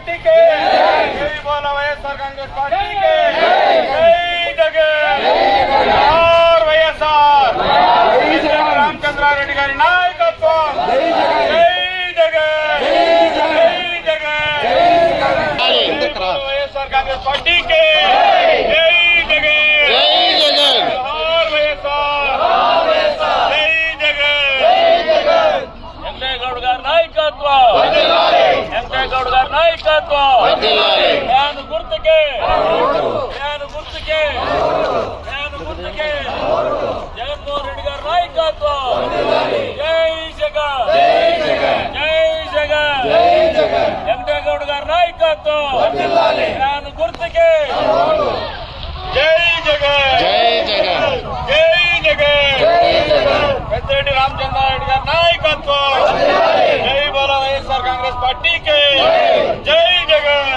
Party के जय बोलो వైఎస్ఆర్ కాంగ్రెస్ पार्टी के जय जगन और వైఎస్ఆర్ రామచంద్రారెడ్డి గారి నాయకత్వం జై జగన్ జై జగన్ వైఎస్ఆర్ కాంగ్రెస్ पार्टी के जय जगन और వైఎస్ఆర్ జై జగన్ వెంకటేగౌడ గారి నాయకత్వం వెంకటేగౌడ గారి నాయకత్వం ఫ్యాన్ గుర్తుకే ఫ్యాన్ గుర్తుకే ఫ్యాన్ గుర్తుకే జగన్మోహన్ రెడ్డి గారి నాయకత్వం జై జగన్ జై జగన్ వెంకటేగౌడ గారి నాయకత్వం ఫ్యాన్ గుర్తుకే జై జగన్ జై జగన్ జై జగన్ పెద్దిరెడ్డి రామచంద్రారెడ్డి గారి నాయకత్వం జై బోలో వైఎస్ఆర్ కాంగ్రెస్ పార్టీకి జై జగన్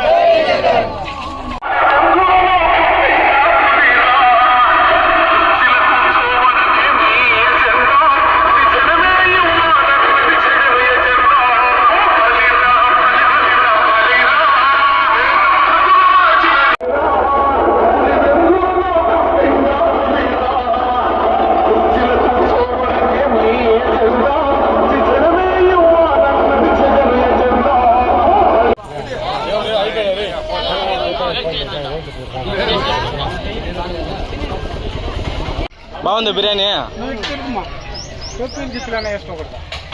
బాగుంది బిర్యానీ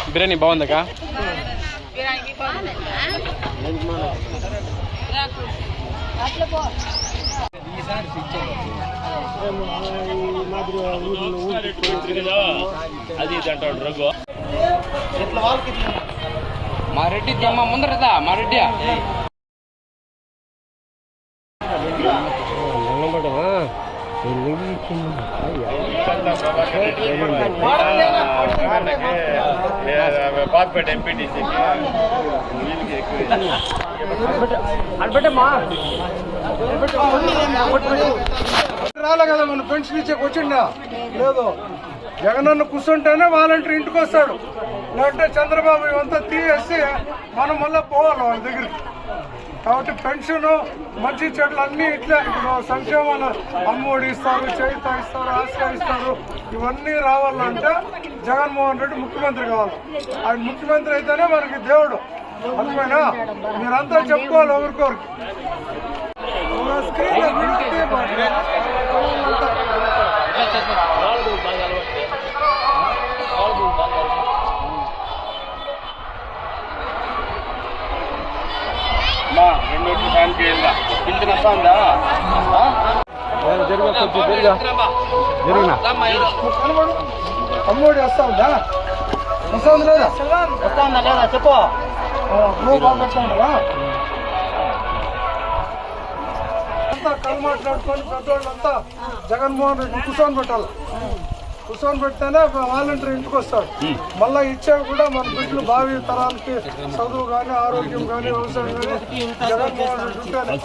బిర్యానీ బాగుందకా అది అంటాడు రఘు మా రెడ్డి అమ్మ ముందరదా మా రెడ్డి బాద్పేట ఎంపీటీసీకి రాలే కదా మన పెన్షన్ ఇచ్చే వచ్చిండా లేదు జగనన్న కూర్చుంటేనే వాలంటీర్ ఇంటికి వస్తాడు లేదంటే చంద్రబాబు ఇవంతా తీసేసి మనం మళ్ళీ పోవాలి వాళ్ళ దగ్గరికి కాబట్టి పెన్షన్ మంచి చెట్లు అన్నీ ఇట్లా ఇప్పుడు సంక్షేమాలు అమ్మఒడి ఇస్తారు చేయిత ఇస్తారు ఆశ ఇస్తారు ఇవన్నీ రావాలంటే జగన్మోహన్ రెడ్డి ముఖ్యమంత్రి కావాలి ఆయన ముఖ్యమంత్రి అయితేనే మనకి దేవుడు అర్థమైనా మీరంతా చెప్పుకోవాలి ఒకరికొరికి రెండు ఫ్యాన్కి పింఛన్ వస్తుందా అమ్మఒడి వస్తా ఉందా వస్తుంది లేదా వస్తా ఉందా లేదా చెప్పు బాగుంటుందా అంతా కళ్ళు మాట్లాడుకొని పెద్దోళ్ళంతా జగన్మోహన్ రెడ్డి కూర్చొని పెట్టాలి కూర్చొని పెడితేనే వాలంటీర్ ఇంటికి వస్తాడు మళ్ళీ ఇచ్చేవి కూడా మన బిడ్డలు భావి తరాలకి చదువు కానీ ఆరోగ్యం కానీ వ్యవసాయం కానీ జగన్మోహన్ రెడ్డి ఉంటేనే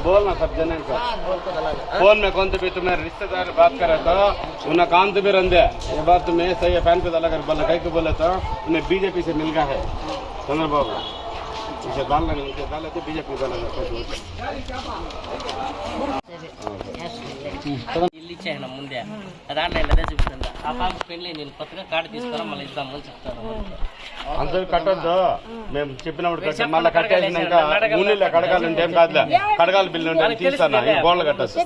बोलना सब जने को फोन में कौन तो भी तुम्हारे रिश्तेदार बात करे तो उन्हें काम तो भी रंदे ये बात तुम्हें सही है फैन को अलग कर बोला कहीं को बोले तो उन्हें बीजेपी से मिल गया है चंद्रबाबू దానిలో అయితే బీజేపీ ఇల్లు ఇచ్చాను ముందే దాంట్లో అదే చెప్తుంది ఆ పాప పెళ్ళి నేను కొత్తగా కార్డు తీసుకురా మళ్ళీ ఇద్దామని చెప్తాను. అందరూ కట్టొద్దు, మేము చెప్పినప్పుడు కట్టి మళ్ళీ కట్టేసినాక ఊళ్ళో కడగాలంటే ఏం కాదులే, కడగాలి బిల్లు ఉంటే తీస్తాను. ఈ గోళ్ళు కట్టచ్చు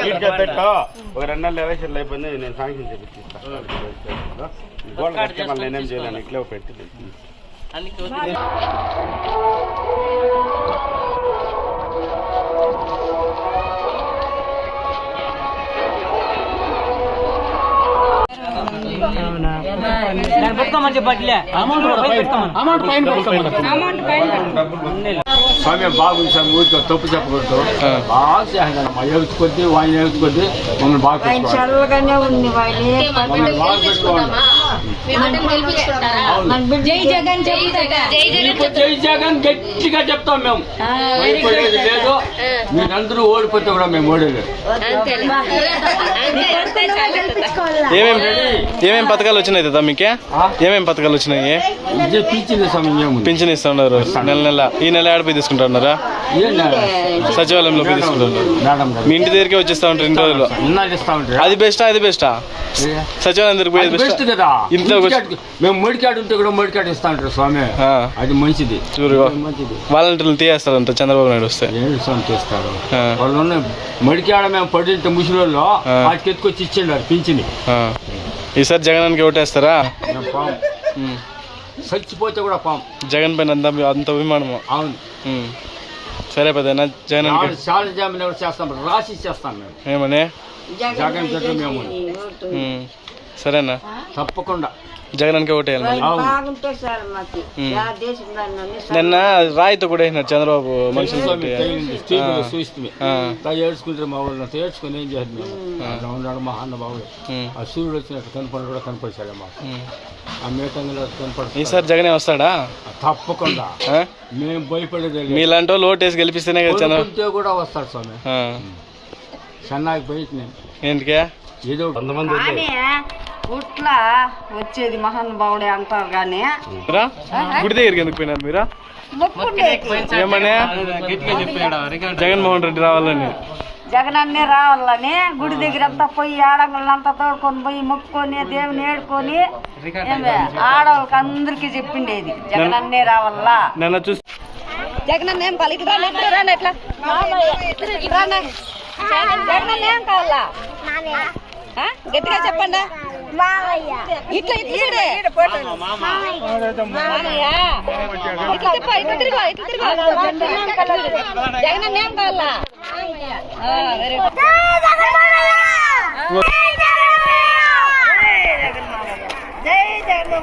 వీటికే పెట్టు. ఒక 2 నెలలు ఎలక్షన్లు అయిపోయింది, నేను శాంక్షన్ చేపిస్తాను. గోళ్ళు కట్టే మళ్ళీ నేనేం చేయలేను, ఇట్లే పెట్టి స్వామి బాగుంది స్వామి, ఊరితో తప్పు చెప్పకూడదు. బాగా చేస్తాను ఎగుచుకొద్ది వాయిని ఎగుచుకొద్ది మమ్మల్ని బాగా చల్లగానే ఉంది జై జగన్ గట్టిగా చెప్తాం మేము. ఓడిపోయేది లేదు, మీరందరూ ఓడిపోతే కూడా మేము ఓడలేదు. ఏమేం పథకాలు వచ్చినాయి కదా మీకే? ఏమేం పథకాలు వచ్చినాయి? ఇదే పింఛన్ సమయం పింఛన్ ఇస్తా ఉన్నారు నెల. ఈ నెల ఏడపై తీసుకుంటున్నారా? సచివాలయంలో పోయి తీసుకుంటున్నారు. మీ ఇంటి దగ్గరికి వచ్చేస్తా ఉంటారు 2 రోజులు. అది బెస్టా ఇది బెస్టా? సచివాలయం దగ్గరికి పోయేది బెస్ట్ కదా. ఇంట్లో మేము మొడికాడు ఉంటే కూడా మొడికాడు ఇస్తా ఉంటారు స్వామి, అది మంచిది. వాలంటీర్లు తీయేస్తారంట చంద్రబాబు నాయుడు వస్తే. తీస్తారు వాళ్ళు మొడికాడ మేము పడింటే ముసలిలో వాటికి ఎత్తుకొచ్చి ఇచ్చిండారు పింఛని. ఈసారి జగనానికి ఓటేస్తారా? చచ్చిపోతే కూడా పాం జగన్ పైన అంత అభిమానము. అవును. సరే పెద్దనా జగన్ చాలా జామీన్ ఎవరు చేస్తాం, రాసి చేస్తాం మేము. ఏమని జగన్ చెట్టు మేము సరేనా? తప్పకుండా జగన్కి ఓటేయాలి. బాగుంటే సార్ మాకు నిన్న రాయితో కూడా వేసినాడు చంద్రబాబు మనుషులు. ఏడ్చుకుంటే మా వాళ్ళు ఏడ్చుకుని ఏం చేయాలి మేము. ఉన్నాడు మా అన్న బాబు, ఆ సూర్యుడు వచ్చినట్టు కనపడి కూడా కనపడిచాడు మాకు. ఆ మేటంగా కనపడుతుంది. ఈసారి జగనే వస్తాడా? తప్పకుండా. మేము భయపడేది మీలాంటి వాళ్ళు ఓటేసి గెలిపిస్తేనే కదా చంద్రబాబు కూడా వస్తాడు స్వామి. చెన్నైకి బయట నేను ఏంటికే ఏదో కొంతమంది ఉట్లా వచ్చేది మహానుభావుడే అంటారు కానీ గుడి దగ్గరికి ఎందుకు పోయినారు మీరు? ఏమనే జగన్మోహన్ రెడ్డి రావాలని జగన్ అన్నే రావాలని గుడి దగ్గర అంతా పోయి ఆడంగులంతా తోడుకొని పోయి మొక్కుకొని దేవుని ఏడుకొని ఆడవాళ్ళకి అందరికి చెప్పిండేది జగన్ అన్నే రావాలా. నిన్న చూసి జగన్ అన్న ఏం కావాలి, ఇట్లా రండి, ఎట్లా జగన్ అన్న ఏం కావాలా గట్టిగా చెప్పండి. ఇట్లా ఇట్లా జగన్ అన్న ఏం కావాలా? జై జగన్